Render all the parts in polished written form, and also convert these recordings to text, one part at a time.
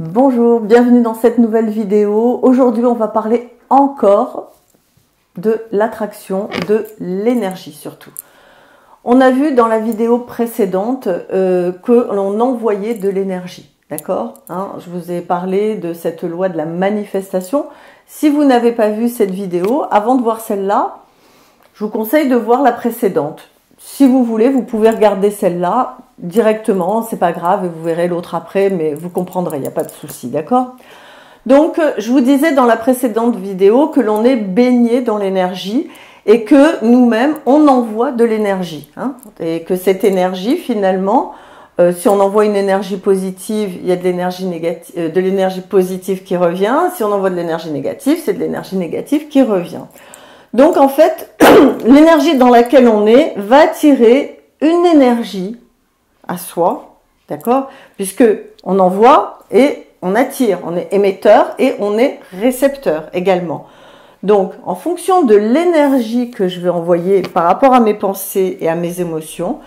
Bonjour, bienvenue dans cette nouvelle vidéo. Aujourd'hui, on va parler encore de l'attraction, de l'énergie surtout. On a vu dans la vidéo précédente que l'on envoyait de l'énergie, d'accord, je vous ai parlé de cette loi de la manifestation. Si vous n'avez pas vu cette vidéo, avant de voir celle-là, je vous conseille de voir la précédente. Si vous voulez, vous pouvez regarder celle-là directement, c'est pas grave, et vous verrez l'autre après, mais vous comprendrez, il n'y a pas de souci, d'accord? Donc, je vous disais dans la précédente vidéo que l'on est baigné dans l'énergie et que nous-mêmes, on envoie de l'énergie. Et que cette énergie, finalement, si on envoie une énergie positive, il y a de l'énergie négative, de l'énergie positive qui revient. Si on envoie de l'énergie négative, c'est de l'énergie négative qui revient. Donc, en fait, l'énergie dans laquelle on est va attirer une énergie à soi, d'accord? Puisque on envoie et on attire, on est émetteur et on est récepteur également. Donc, en fonction de l'énergie que je vais envoyer par rapport à mes pensées et à mes émotions,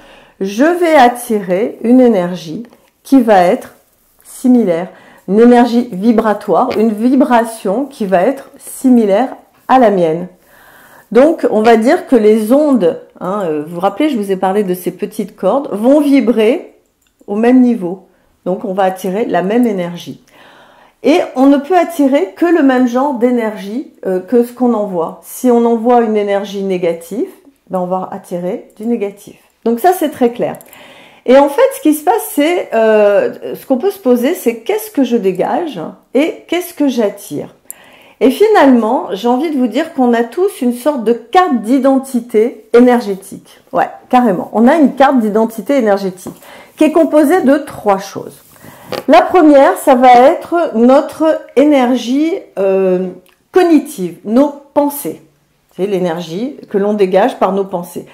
je vais attirer une énergie qui va être similaire, une énergie vibratoire, une vibration qui va être similaire à la mienne. Donc, on va dire que les ondes, vous vous rappelez, je vous ai parlé de ces petites cordes, vont vibrer au même niveau. Donc, on va attirer la même énergie. Et on ne peut attirer que le même genre d'énergie que ce qu'on envoie. Si on envoie une énergie négative, ben on va attirer du négatif. Donc ça, c'est très clair. Et en fait, ce qui se passe, c'est, ce qu'on peut se poser, c'est qu'est-ce que je dégage et qu'est-ce que j'attire. Et finalement, j'ai envie de vous dire qu'on a tous une sorte de carte d'identité énergétique. Ouais, carrément. On a une carte d'identité énergétique qui est composée de 3 choses. La première, ça va être notre énergie cognitive, nos pensées. C'est l'énergie que l'on dégage par nos pensées.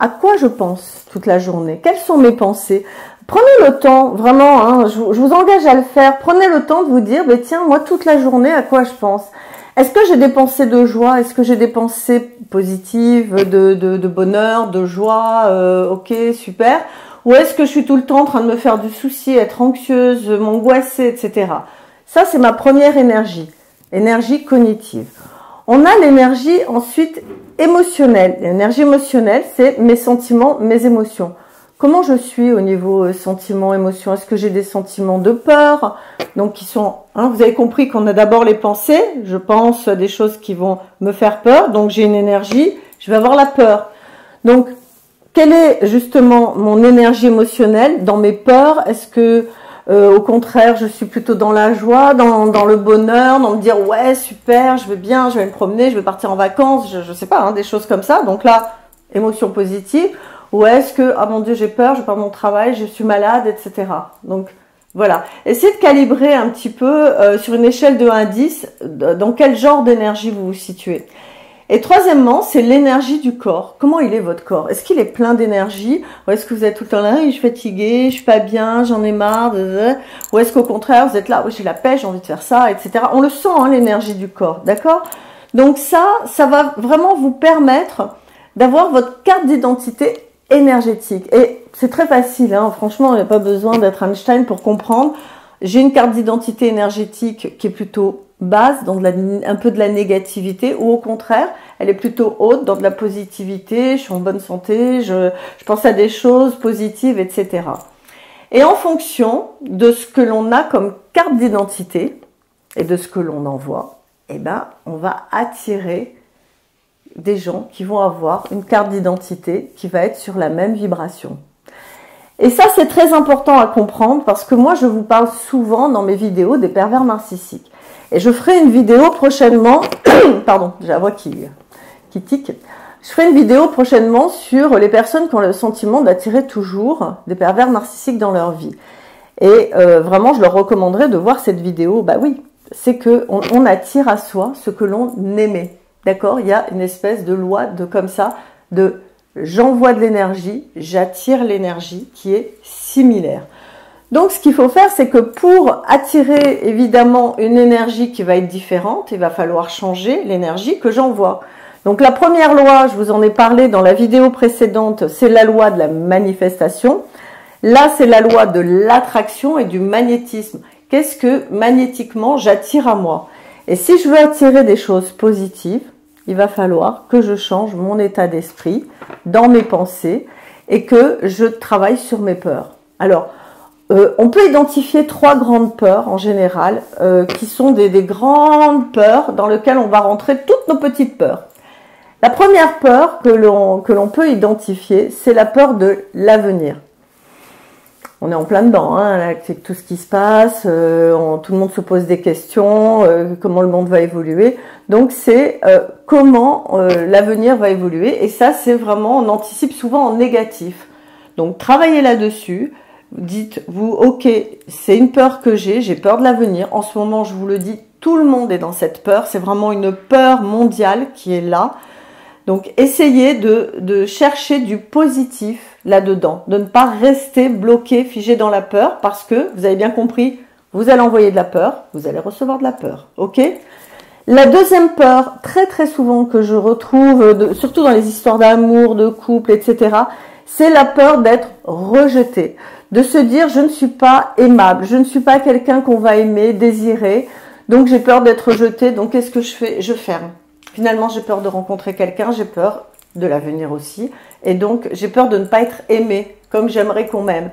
À quoi je pense toute la journée? Quelles sont mes pensées? Prenez le temps, vraiment, je vous engage à le faire. Prenez le temps de vous dire, tiens, moi, toute la journée, à quoi je pense? Est-ce que j'ai des pensées de joie? Est-ce que j'ai des pensées positives, de bonheur, de joie? Ok, super. Ou est-ce que je suis tout le temps en train de me faire du souci, être anxieuse, m'angoisser, etc. Ça, c'est ma première énergie, énergie cognitive. On a l'énergie ensuite émotionnelle. L'énergie émotionnelle, c'est mes sentiments, mes émotions. Comment je suis au niveau sentiments, émotions? Est-ce que j'ai des sentiments de peur? Donc, qui sont, vous avez compris qu'on a d'abord les pensées. Je pense à des choses qui vont me faire peur. Donc, j'ai une énergie. Je vais avoir la peur. Donc, quelle est justement mon énergie émotionnelle dans mes peurs? Est-ce que, au contraire, je suis plutôt dans la joie, dans le bonheur, dans me dire ouais super, je vais bien, je vais me promener, je vais partir en vacances, je sais pas, des choses comme ça. Donc là, émotion positive. Ou est-ce que ah mon Dieu j'ai peur, je perds mon travail, je suis malade, etc. Donc voilà, essayez de calibrer un petit peu sur une échelle de 1 à 10 dans quel genre d'énergie vous vous situez. Et troisièmement, c'est l'énergie du corps. Comment il est votre corps? Est-ce qu'il est plein d'énergie? Ou est-ce que vous êtes tout le temps là, je suis fatiguée, je suis pas bien, j'en ai marre, ou est-ce qu'au contraire, vous êtes là, oui, j'ai la pêche, j'ai envie de faire ça, etc. On le sent, l'énergie du corps, d'accord? Donc ça va vraiment vous permettre d'avoir votre carte d'identité énergétique. Et c'est très facile, franchement, il n'y a pas besoin d'être Einstein pour comprendre. J'ai une carte d'identité énergétique qui est plutôt basse, dans un peu de la négativité, ou au contraire, elle est plutôt haute, dans de la positivité, je suis en bonne santé, je pense à des choses positives, etc. Et en fonction de ce que l'on a comme carte d'identité et de ce que l'on envoie, on va attirer des gens qui vont avoir une carte d'identité qui va être sur la même vibration. Et ça, c'est très important à comprendre parce que moi, je vous parle souvent dans mes vidéos des pervers narcissiques. Et je ferai une vidéo prochainement, pardon, j'ai la voix qui tique. Je ferai une vidéo prochainement sur les personnes qui ont le sentiment d'attirer toujours des pervers narcissiques dans leur vie. Et vraiment, je leur recommanderais de voir cette vidéo. Bah oui, c'est que on attire à soi ce que l'on aimait. D'accord? Il y a une espèce de loi comme ça, de j'envoie de l'énergie, j'attire l'énergie qui est similaire. Donc, ce qu'il faut faire, c'est que pour attirer évidemment une énergie qui va être différente, il va falloir changer l'énergie que j'envoie. Donc, la première loi, je vous en ai parlé dans la vidéo précédente, c'est la loi de la manifestation. Là, c'est la loi de l'attraction et du magnétisme. qu'est-ce que magnétiquement j'attire à moi. Et si je veux attirer des choses positives, il va falloir que je change mon état d'esprit dans mes pensées et que je travaille sur mes peurs. Alors, on peut identifier 3 grandes peurs en général, qui sont des grandes peurs dans lesquelles on va rentrer toutes nos petites peurs. La première peur que l'on peut identifier, c'est la peur de l'avenir. On est en plein dedans, hein, avec tout ce qui se passe, tout le monde se pose des questions, comment le monde va évoluer. Donc c'est comment l'avenir va évoluer. Et ça, c'est vraiment, on anticipe souvent en négatif. Donc travaillez là-dessus. Dites-vous, ok, c'est une peur que j'ai peur de l'avenir. En ce moment, je vous le dis, tout le monde est dans cette peur. C'est vraiment une peur mondiale qui est là. Donc, essayez de chercher du positif là-dedans, de ne pas rester bloqué, figé dans la peur, parce que, vous avez bien compris, vous allez envoyer de la peur, vous allez recevoir de la peur, ok? La deuxième peur, très très souvent que je retrouve, surtout dans les histoires d'amour, de couple, etc., c'est la peur d'être rejeté, de se dire je ne suis pas aimable, je ne suis pas quelqu'un qu'on va aimer, désirer, donc j'ai peur d'être rejeté, donc qu'est-ce que je fais? Je ferme. Finalement, j'ai peur de rencontrer quelqu'un, j'ai peur de l'avenir aussi, et donc j'ai peur de ne pas être aimé comme j'aimerais qu'on m'aime.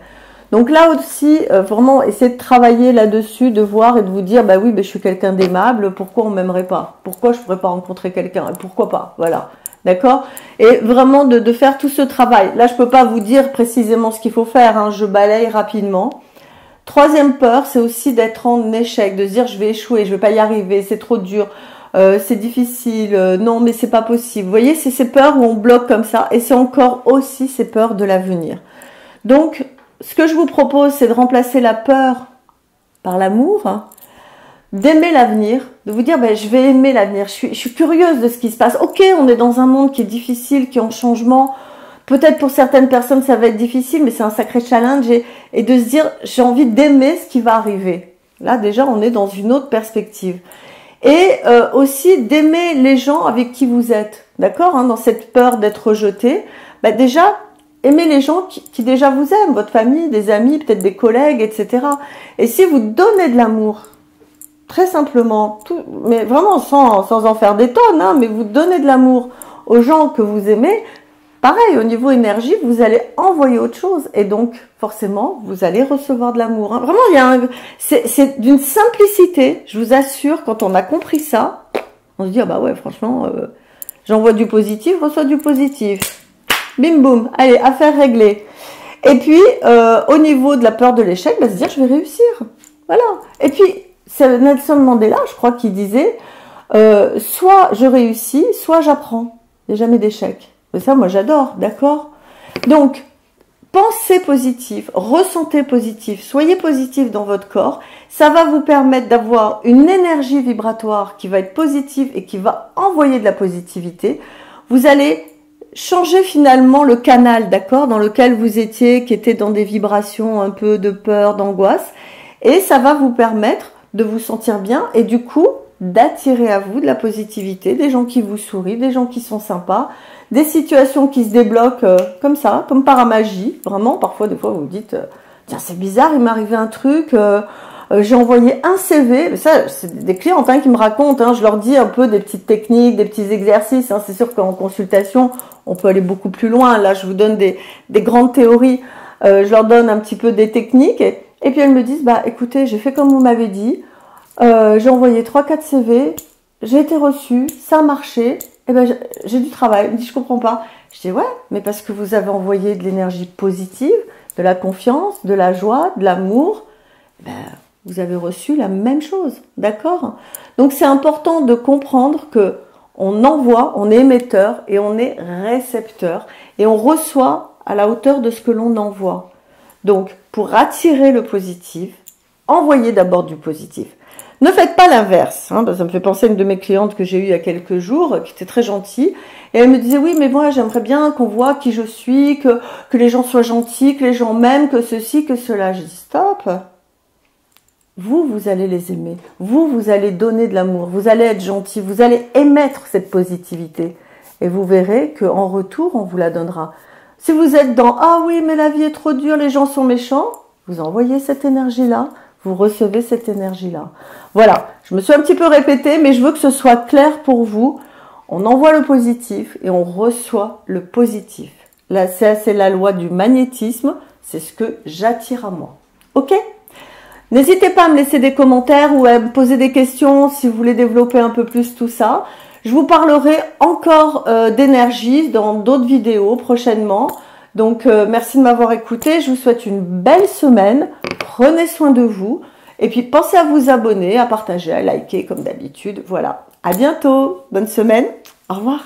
Donc là aussi, vraiment, essayez de travailler là-dessus, de voir et de vous dire, bah oui, je suis quelqu'un d'aimable, pourquoi on m'aimerait pas? Pourquoi je pourrais pas rencontrer quelqu'un? Pourquoi pas? Voilà, d'accord? Et vraiment de faire tout ce travail. Là, je peux pas vous dire précisément ce qu'il faut faire, hein, je balaye rapidement. Troisième peur, c'est aussi d'être en échec, de se dire je vais échouer, je vais pas y arriver, c'est trop dur. C'est difficile, non mais c'est pas possible. Vous voyez, c'est ces peurs où on bloque comme ça et c'est encore aussi ces peurs de l'avenir. Donc, ce que je vous propose, c'est de remplacer la peur par l'amour, hein, d'aimer l'avenir, de vous dire je vais aimer l'avenir, je suis curieuse de ce qui se passe. Ok, on est dans un monde qui est difficile, qui est en changement. Peut-être pour certaines personnes ça va être difficile, mais c'est un sacré challenge et de se dire j'ai envie d'aimer ce qui va arriver. Là déjà, on est dans une autre perspective. Et aussi d'aimer les gens avec qui vous êtes, d'accord, hein, dans cette peur d'être rejeté. Déjà, aimez les gens qui déjà vous aiment, votre famille, des amis, peut-être des collègues, etc. Et si vous donnez de l'amour, très simplement, mais vraiment sans en faire des tonnes, hein, mais vous donnez de l'amour aux gens que vous aimez, pareil, au niveau énergie, vous allez envoyer autre chose. Et donc, forcément, vous allez recevoir de l'amour. Hein. Vraiment, c'est d'une simplicité. Je vous assure, quand on a compris ça, on se dit, ah bah ouais, franchement, j'envoie du positif, je reçois du positif. Bim boum, allez, affaire réglée. Et puis, au niveau de la peur de l'échec, se dire, je vais réussir. Voilà. Et puis, c'est Nelson Mandela, je crois, qui disait, soit je réussis, soit j'apprends. Il n'y a jamais d'échec. Et ça, moi, j'adore, d'accord? Donc, pensez positif, ressentez positif, soyez positif dans votre corps. Ça va vous permettre d'avoir une énergie vibratoire qui va être positive et qui va envoyer de la positivité. Vous allez changer finalement le canal, d'accord, dans lequel vous étiez, qui était dans des vibrations un peu de peur, d'angoisse. Et ça va vous permettre de vous sentir bien et du coup, d'attirer à vous de la positivité, des gens qui vous sourient, des gens qui sont sympas, des situations qui se débloquent comme ça, comme par magie. Vraiment, parfois, des fois, vous vous dites, tiens, c'est bizarre, il m'est arrivé un truc, j'ai envoyé un CV. Mais ça, c'est des clients qui me racontent, hein, je leur dis un peu des petites techniques, des petits exercices. Hein. C'est sûr qu'en consultation, on peut aller beaucoup plus loin. Là, je vous donne des grandes théories. Je leur donne un petit peu des techniques. Et puis, elles me disent, écoutez, j'ai fait comme vous m'avez dit. J'ai envoyé 3-4 CV, j'ai été reçue, ça a marché, et j'ai du travail. Elle me dit, je comprends pas. Je dis, ouais, mais parce que vous avez envoyé de l'énergie positive, de la confiance, de la joie, de l'amour, vous avez reçu la même chose, d'accord? Donc c'est important de comprendre que on envoie, on est émetteur et on est récepteur, et on reçoit à la hauteur de ce que l'on envoie. Donc, pour attirer le positif, envoyez d'abord du positif. Ne faites pas l'inverse. Hein, ça me fait penser à une de mes clientes que j'ai eue il y a quelques jours, qui était très gentille. Et elle me disait, oui, mais moi, j'aimerais bien qu'on voit qui je suis, que les gens soient gentils, que les gens m'aiment, que ceci, que cela. Je dis, stop. Vous allez les aimer. Vous allez donner de l'amour. Vous allez être gentil. Vous allez émettre cette positivité. Et vous verrez qu'en retour, on vous la donnera. Si vous êtes dans, ah oui, mais la vie est trop dure, les gens sont méchants, vous envoyez cette énergie-là. vous recevez cette énergie-là. Voilà, je me suis un petit peu répétée, mais je veux que ce soit clair pour vous. On envoie le positif et on reçoit le positif. Là, c'est la loi du magnétisme, c'est ce que j'attire à moi. Ok? N'hésitez pas à me laisser des commentaires ou à me poser des questions si vous voulez développer un peu plus tout ça. Je vous parlerai encore d'énergie dans d'autres vidéos prochainement. Donc, merci de m'avoir écouté. Je vous souhaite une belle semaine. Prenez soin de vous. Et puis, pensez à vous abonner, à partager, à liker comme d'habitude. Voilà. À bientôt. Bonne semaine. Au revoir.